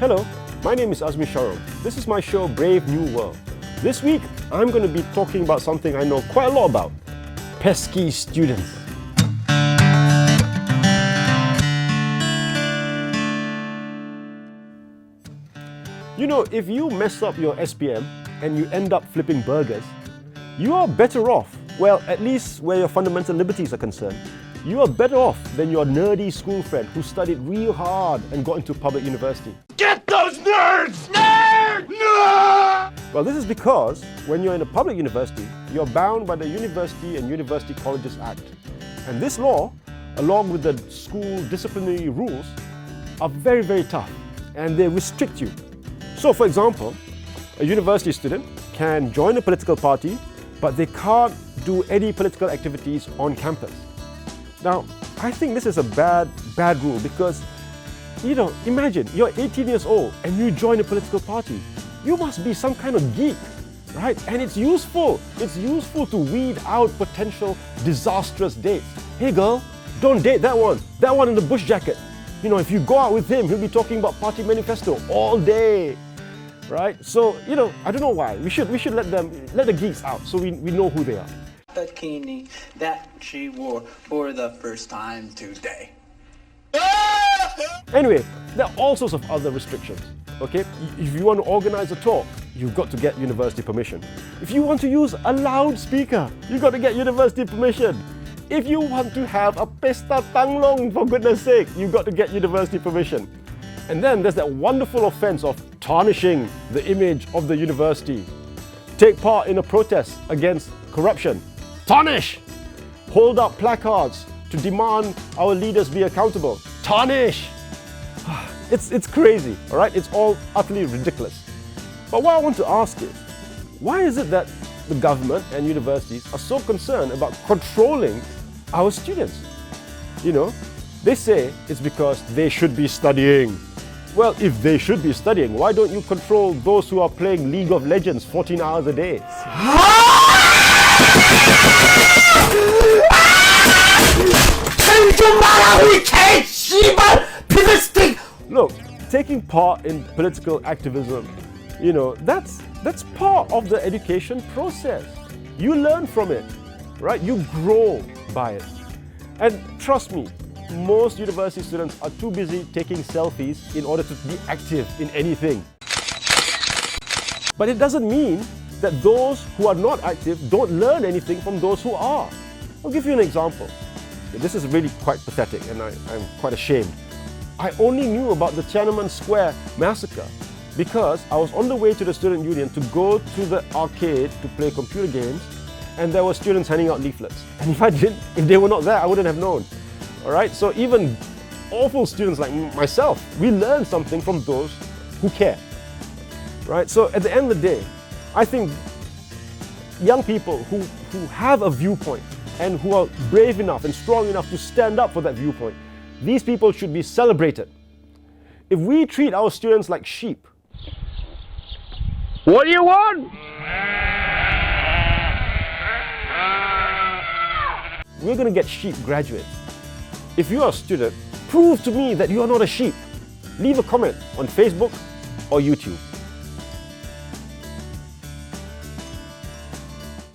Hello, my name is Azmi. This is my show Brave New World. This week, I'm going to be talking about something I know quite a lot about. Pesky students. You know, if you mess up your SPM and you end up flipping burgers, you are better off, well, at least where your fundamental liberties are concerned, you are better off than your nerdy school friend who studied real hard and got into public university. Get those nerds! Nerd! No! Well, this is because when you're in a public university, you're bound by the University and University Colleges Act. And this law, along with the school disciplinary rules, are very, very tough, and they restrict you. So, for example, a university student can join a political party, but they can't do any political activities on campus. Now, I think this is a bad rule because, you know, imagine you're 18 years old and you join a political party. You must be some kind of geek, right? And it's useful. It's useful to weed out potential disastrous dates. Hey girl, don't date that one in the bush jacket. You know, if you go out with him, he'll be talking about party manifesto all day, right? So, you know, I don't know why. We should let the geeks out so we know who they are. Bikini that she wore for the first time today. Anyway, there are all sorts of other restrictions, okay? If you want to organize a talk, you've got to get university permission. If you want to use a loudspeaker, you've got to get university permission. If you want to have a pesta tanglong, for goodness sake, you've got to get university permission. And then there's that wonderful offense of tarnishing the image of the university. Take part in a protest against corruption. Tarnish! Hold up placards to demand our leaders be accountable. Tarnish! It's crazy, all right? It's all utterly ridiculous. But what I want to ask is, why is it that the government and universities are so concerned about controlling our students? You know, they say it's because they should be studying. Well, if they should be studying, why don't you control those who are playing League of Legends 14 hours a day? Look, taking part in political activism, you know, that's part of the education process. You learn from it, right? You grow by it. And trust me, most university students are too busy taking selfies in order to be active in anything. But it doesn't mean that those who are not active don't learn anything from those who are. I'll give you an example. This is really quite pathetic and I'm quite ashamed. I only knew about the Tiananmen Square massacre because I was on the way to the student union to go to the arcade to play computer games, and there were students handing out leaflets. And if they were not there, I wouldn't have known. All right, so even awful students like myself, we learn something from those who care, right? So at the end of the day, I think young people who have a viewpoint and who are brave enough and strong enough to stand up for that viewpoint, these people should be celebrated. If we treat our students like sheep, What do you want? we're going to get sheep graduates. If you are a student, prove to me that you are not a sheep. Leave a comment on Facebook or YouTube.